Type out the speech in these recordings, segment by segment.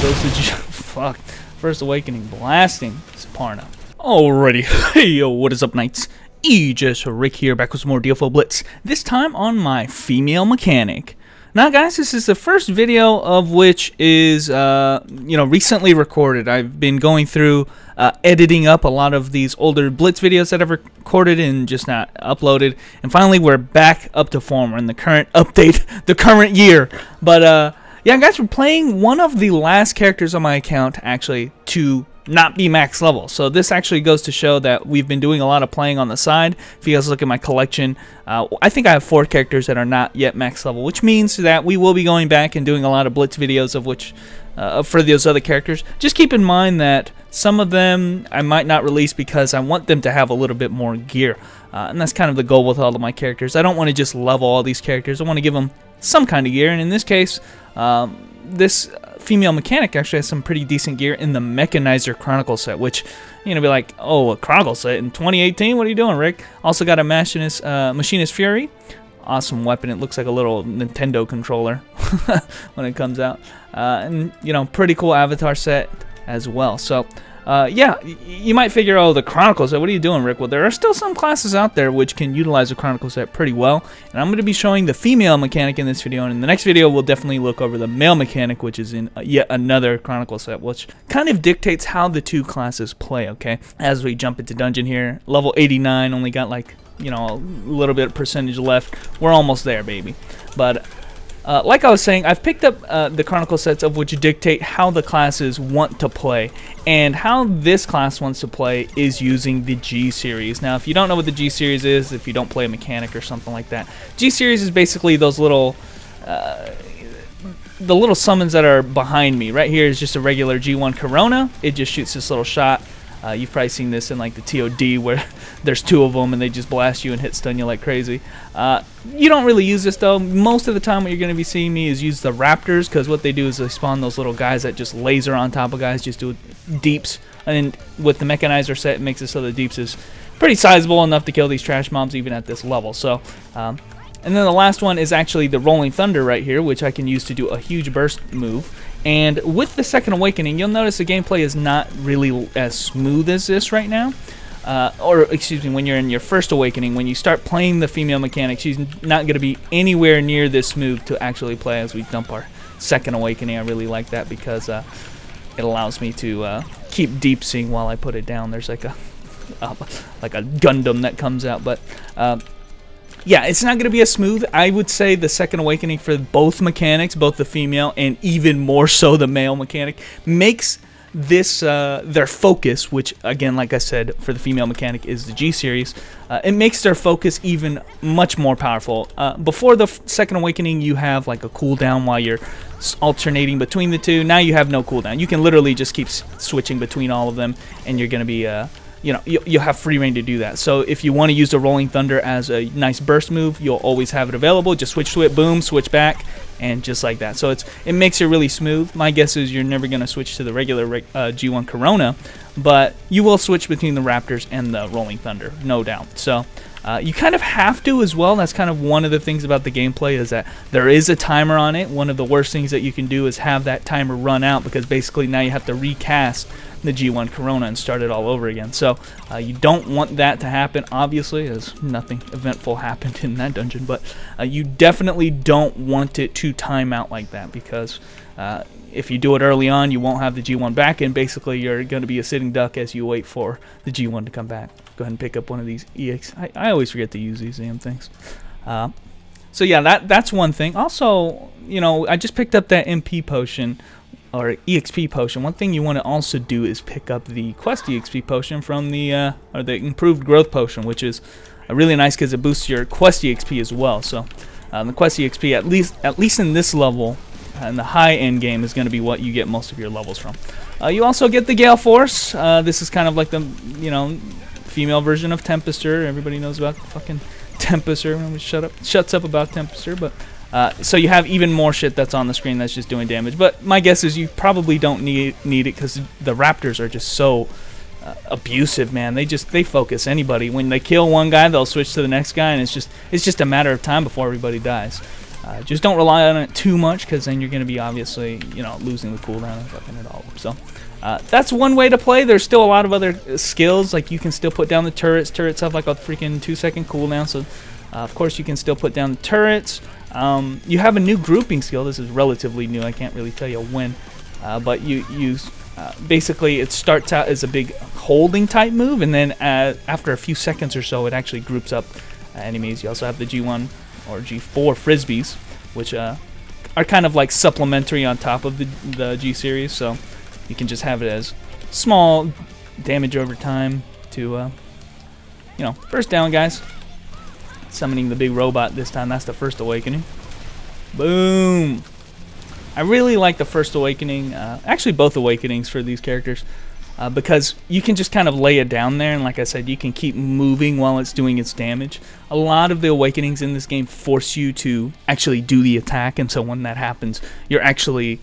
dosage. Fuck. First Awakening blasting Saparna. Alrighty. Hey yo, what is up, Knights? Just Rick here, back with some more DFO Blitz. This time on my female mechanic. Now guys, this is the first video of which is, recently recorded. I've been going through editing up a lot of these older Blitz videos that I've recorded and just not uploaded. And finally, we're back up to form. We're in the current update, the current year. But, yeah, guys, we're playing one of the last characters on my account, actually, to not be max level. So this actually goes to show that we've been doing a lot of playing on the side. If you guys look at my collection, I think I have 4 characters that are not yet max level, which means that we will be going back and doing a lot of Blitz videos of which for those other characters. Just keep in mind that some of them I might not release because I want them to have a little bit more gear. And that's kind of the goal with all of my characters. I don't want to just level all these characters. I want to give them some kind of gear, and in this case, this female mechanic actually has some pretty decent gear in the Mechanizer Chronicle set, which you're gonna be like, oh, a Chronicle set in 2018? What are you doing, Rick? Also got a Machinist Fury. Awesome weapon. It looks like a little Nintendo controller when it comes out. And, you know, pretty cool avatar set as well. So, yeah, you might figure, oh, the Chronicle set, what are you doing, Rick? Well, there are still some classes out there which can utilize the Chronicle set pretty well. And I'm going to be showing the female mechanic in this video. And in the next video, we'll definitely look over the male mechanic, which is in yet another Chronicle set, which kind of dictates how the two classes play, okay? As we jump into dungeon here, level 89, only got like, you know, a little bit of percentage left. We're almost there, baby. But like I was saying, I've picked up the Chronicle sets of which dictate how the classes want to play, and how this class wants to play is using the G series. Now, if you don't know what the G series is, if you don't play a mechanic or something like that, G series is basically those little the little summons that are behind me. Right here is just a regular G1 Corona. It just shoots this little shot. You've probably seen this in like the TOD where there's 2 of them and they just blast you and hit stun you like crazy. You don't really use this though. Most of the time what you're going to be seeing me is use the Raptors, because what they do is they spawn those little guys that just laser on top of guys, just do deeps. And with the Mechanizer set, it makes it so the deeps is pretty sizable enough to kill these trash mobs even at this level. So, and then the last one is actually the Rolling Thunder right here, which I can use to do a huge burst move. And with the Second Awakening, you'll notice the gameplay is not really as smooth as this right now. Or, excuse me, when you're in your First Awakening, when you start playing the female mechanic, she's not going to be anywhere near this smooth to actually play as we dump our Second Awakening. I really like that because it allows me to keep deep-seeing while I put it down. There's like a Gundam that comes out, but yeah, it's not going to be as smooth. I would say the Second Awakening for both mechanics, both the female and even more so the male mechanic, makes this their focus, which again, like I said, for the female mechanic is the G series. It makes their focus even much more powerful. Before the Second Awakening, you have like a cooldown while you're alternating between the two. Now you have no cooldown. You can literally just keep switching between all of them, and you're going to be you know, you'll have free reign to do that. So if you want to use the Rolling Thunder as a nice burst move, you'll always have it available. Just switch to it, boom, switch back, and just like that. So it makes it really smooth. My guess is you're never going to switch to the regular G1 Corona, but you will switch between the Raptors and the Rolling Thunder, no doubt. So you kind of have to as well. That's kind of one of the things about the gameplay, is that there is a timer on it. One of the worst things that you can do is have that timer run out, because basically now you have to recast the G1 Corona and start it all over again. So you don't want that to happen, obviously, as nothing eventful happened in that dungeon, but you definitely don't want it to time out like that, because if you do it early on, you won't have the G1 back, and basically you're going to be a sitting duck as you wait for the G1 to come back. Go ahead and pick up one of these EX. I always forget to use these damn things. So yeah, that's one thing. Also, you know, I just picked up that MP potion, or EXP potion. One thing you want to also do is pick up the Quest EXP potion from the or the Improved Growth potion, which is really nice because it boosts your Quest EXP as well. So the Quest EXP, at least in this level, in the high end game, is going to be what you get most of your levels from. You also get the Gale Force. This is kind of like the, you know, female version of Tempester. Everybody knows about fucking Tempester. Shuts up about Tempester, but. So you have even more shit that's on the screen that's just doing damage. But my guess is you probably don't need it, because the Raptors are just so abusive, man. They focus anybody. When they kill one guy, they'll switch to the next guy, and it's just a matter of time before everybody dies. Just don't rely on it too much, because then you're going to be obviously, you know, losing the cooldown and fucking it all up. So that's one way to play. There's still a lot of other skills, like you can still put down the turrets. Turrets have like a freaking 2-second cooldown, so of course you can still put down the turrets. You have a new grouping skill. This is relatively new. I can't really tell you when, but you use basically it starts out as a big holding type move, and then after a few seconds or so, it actually groups up enemies. You also have the G1 or G4 frisbees, which are kind of like supplementary on top of the G series, so you can just have it as small damage over time to you know, burst down guys. Summoning the big robot this time. That's the first awakening. Boom. I really like the first awakening, actually both awakenings for these characters, because you can just kind of lay it down there, and like I said, you can keep moving while it's doing its damage. A lot of the awakenings in this game force you to actually do the attack, and so when that happens, you're actually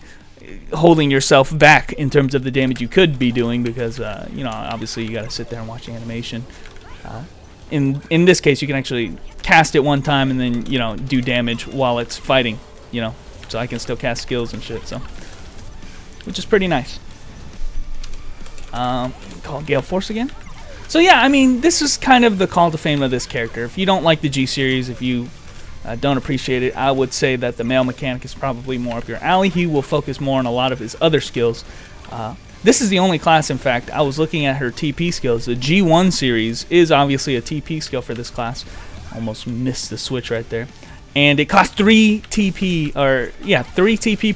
holding yourself back in terms of the damage you could be doing, because you know, obviously you got to sit there and watch the animation. In this case, you can actually cast it one time and then, you know, do damage while it's fighting, you know, so I can still cast skills and shit, so, which is pretty nice. Call Gale Force again. So yeah, I mean, this is kind of the call to fame of this character. If you don't like the G series, if you don't appreciate it, I would say that the male mechanic is probably more up your alley. He will focus more on a lot of his other skills. This is the only class, in fact, I was looking at her TP skills. The G1 series is obviously a TP skill for this class. Almost missed the switch right there. And it costs 3 TP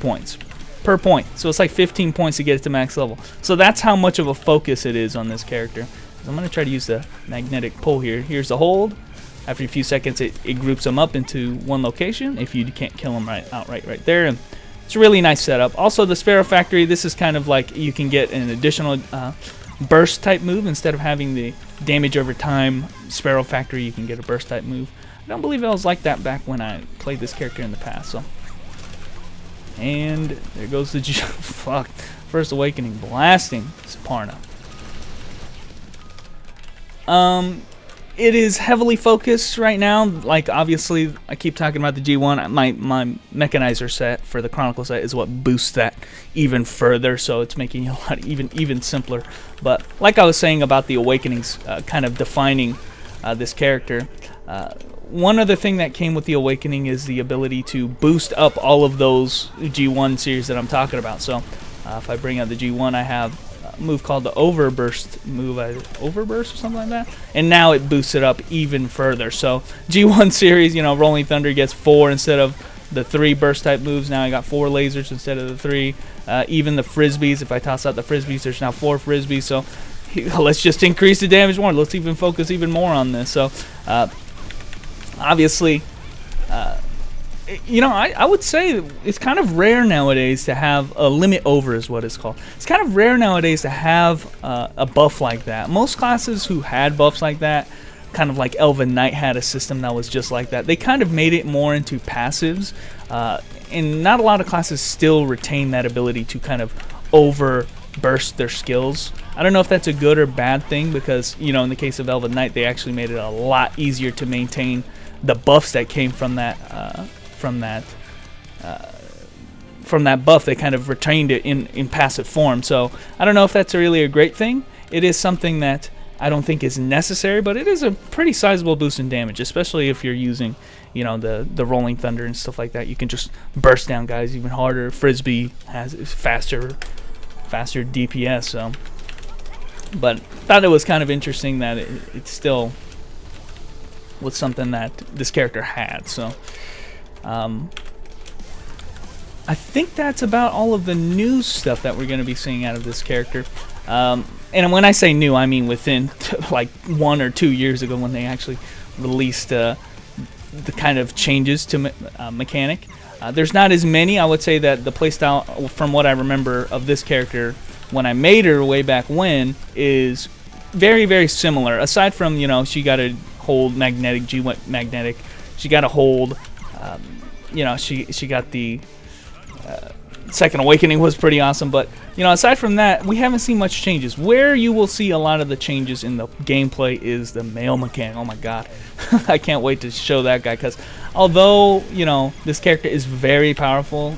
points per point. So it's like 15 points to get it to max level. So that's how much of a focus it is on this character. So I'm going to try to use the magnetic pull here. Here's the hold. After a few seconds, it groups them up into one location if you can't kill them outright right there. And it's a really nice setup. Also, the Sparrow Factory, this is kind of like you can get an additional burst type move. Instead of having the damage over time Sparrow Factory, you can get a burst type move. I don't believe I was like that back when I played this character in the past. So, and there goes the fuck. First Awakening blasting Saparna. It is heavily focused right now. Like, obviously, I keep talking about the G1. My mechanizer set for the Chronicle set is what boosts that even further, so it's making it a lot even simpler. But like I was saying about the Awakenings kind of defining this character, one other thing that came with the Awakening is the ability to boost up all of those G1 series that I'm talking about. So if I bring out the G1, I have move called the Overburst move, Overburst or something like that, and now it boosts it up even further. So G1 series, you know, Rolling Thunder gets 4 instead of the 3 burst type moves. Now I got 4 lasers instead of the 3. Even the frisbees, if I toss out the frisbees, there's now 4 frisbees. So let's just increase the damage more. Let's even focus even more on this. So obviously, you know, I would say it's kind of rare nowadays to have a limit over, is what it's called. It's kind of rare nowadays to have a buff like that. Most classes who had buffs like that, kind of like Elven Knight had a system that was just like that. They kind of made it more into passives, and not a lot of classes still retain that ability to kind of over burst their skills. I don't know if that's a good or bad thing, because, you know, in the case of Elven Knight, they actually made it a lot easier to maintain the buffs that came from that buff. They kind of retained it in passive form. So I don't know if that's really a great thing. It is something that I don't think is necessary, but it is a pretty sizable boost in damage, especially if you're using, you know, the Rolling Thunder and stuff like that. You can just burst down guys even harder. Frisbee has faster DPS. So, but thought it was kind of interesting that it still was something that this character had. So I think that's about all of the new stuff that we're going to be seeing out of this character. And when I say new, I mean within like 1 or 2 years ago, when they actually released the kind of changes to mechanic. There's not as many. I would say that the playstyle, from what I remember of this character when I made her way back when, is very, very similar. Aside from, you know, she got to hold magnetic, G1 magnetic. She got to hold, you know, she got the Second Awakening was pretty awesome, but, you know, aside from that, we haven't seen much changes. Where you will see a lot of the changes in the gameplay is the male mechanic. Oh my god, I can't wait to show that guy, because although, you know, this character is very powerful,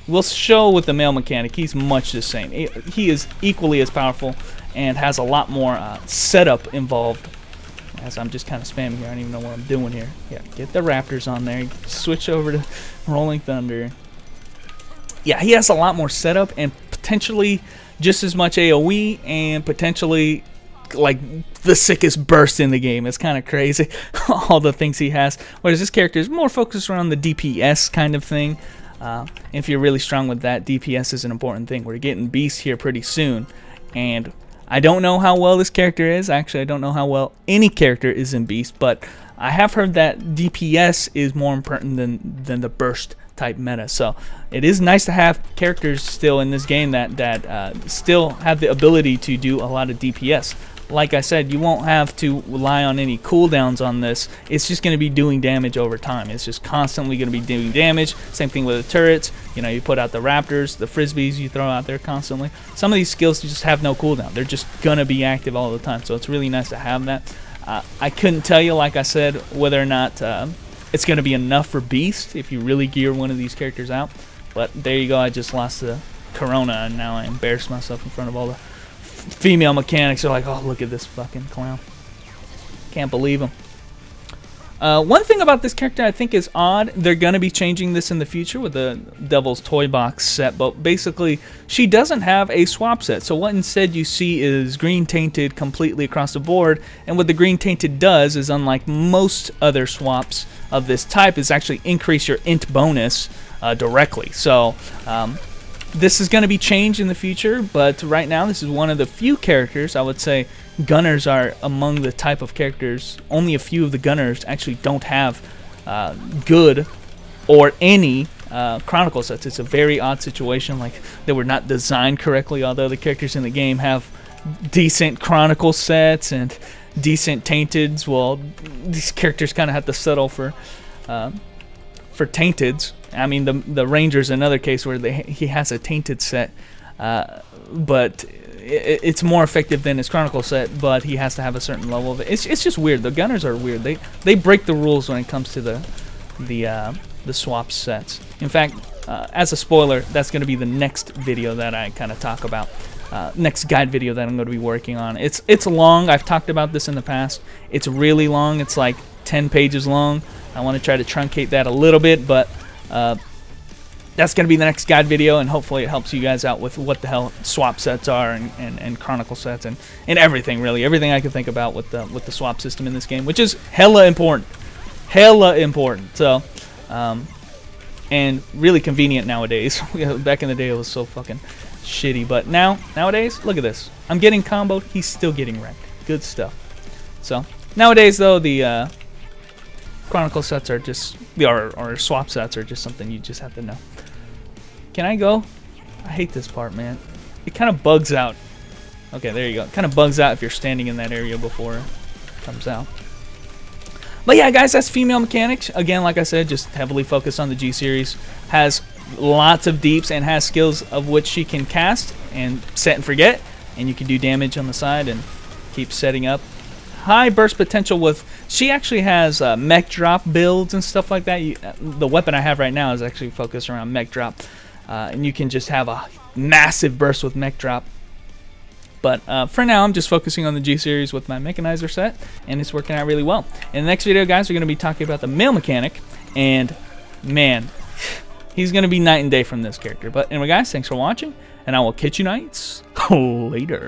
we'll show with the male mechanic, he's much the same. He is equally as powerful and has a lot more setup involved. As I'm just kind of spamming here, I don't even know what I'm doing here. Yeah, get the Raptors on there, switch over to Rolling Thunder. Yeah, he has a lot more setup and potentially just as much AoE and potentially like the sickest burst in the game. It's kind of crazy, all the things he has. Whereas this character is more focused around the DPS kind of thing. If you're really strong with that, DPS is an important thing. We're getting Beast here pretty soon, and I don't know how well this character is. Actually, I don't know how well any character is in Beast, but I have heard that DPS is more important than the burst type meta. So it is nice to have characters still in this game that still have the ability to do a lot of DPS. Like I said, you won't have to rely on any cooldowns on this. It's just going to be doing damage over time. It's just constantly going to be doing damage. Same thing with the turrets. You know, you put out the Raptors, the Frisbees you throw out there constantly. Some of these skills just have no cooldown. They're just going to be active all the time. So it's really nice to have that. I couldn't tell you, like I said, whether or not it's going to be enough for Beast if you really gear one of these characters out. But there you go. I just lost the Corona, and now I embarrassed myself in front of all the female mechanics. Are like, oh, look at this fucking clown. Can't believe him. One thing about this character I think is odd. They're going to be changing this in the future with the Devil's Toy Box set, but basically she doesn't have a swap set. So what instead you see is green tainted completely across the board, and what the green tainted does is, unlike most other swaps of this type, is actually increase your int bonus directly. So this is going to be changed in the future, but right now this is one of the few characters. I would say gunners are among the type of characters. Only a few of the gunners actually don't have good or any chronicle sets. It's a very odd situation. Like, they were not designed correctly, although the characters in the game have decent chronicle sets and decent tainteds. Well, these characters kind of have to settle for tainteds. I mean, the Ranger's another case where he has a tainted set, but it's more effective than his chronicle set, but he has to have a certain level of it. It's just weird. The gunners are weird. They break the rules when it comes to the swap sets. In fact, as a spoiler, that's going to be the next video that I kind of talk about. Next guide video that I'm going to be working on. It's long. I've talked about this in the past. It's really long. It's like 10 pages long. I want to try to truncate that a little bit, but that's going to be the next guide video, and hopefully it helps you guys out with what the hell swap sets are and chronicle sets and everything, really. Everything I can think about with the swap system in this game, which is hella important. Hella important. So, and really convenient nowadays. Back in the day it was so fucking shitty, but nowadays, look at this. I'm getting comboed, he's still getting wrecked. Good stuff. So, nowadays though, the chronicle sets are just, or swap sets are just something you just have to know. Can I go? I hate this part, man. It kind of bugs out. Okay, there you go. It kind of bugs out if you're standing in that area before it comes out. But yeah, guys, that's female mechanics. Again, like I said, just heavily focused on the G series. Has lots of deeps and has skills of which she can cast and set and forget. And you can do damage on the side and keep setting up. High burst potential with, she actually has mech drop builds and stuff like that. The weapon I have right now is actually focused around mech drop. And you can just have a massive burst with mech drop. But for now, I'm just focusing on the G series with my mechanizer set, and it's working out really well. In the next video, guys, we're going to be talking about the male mechanic, and man, he's going to be night and day from this character. But anyway, guys, thanks for watching, and I will catch you nights later.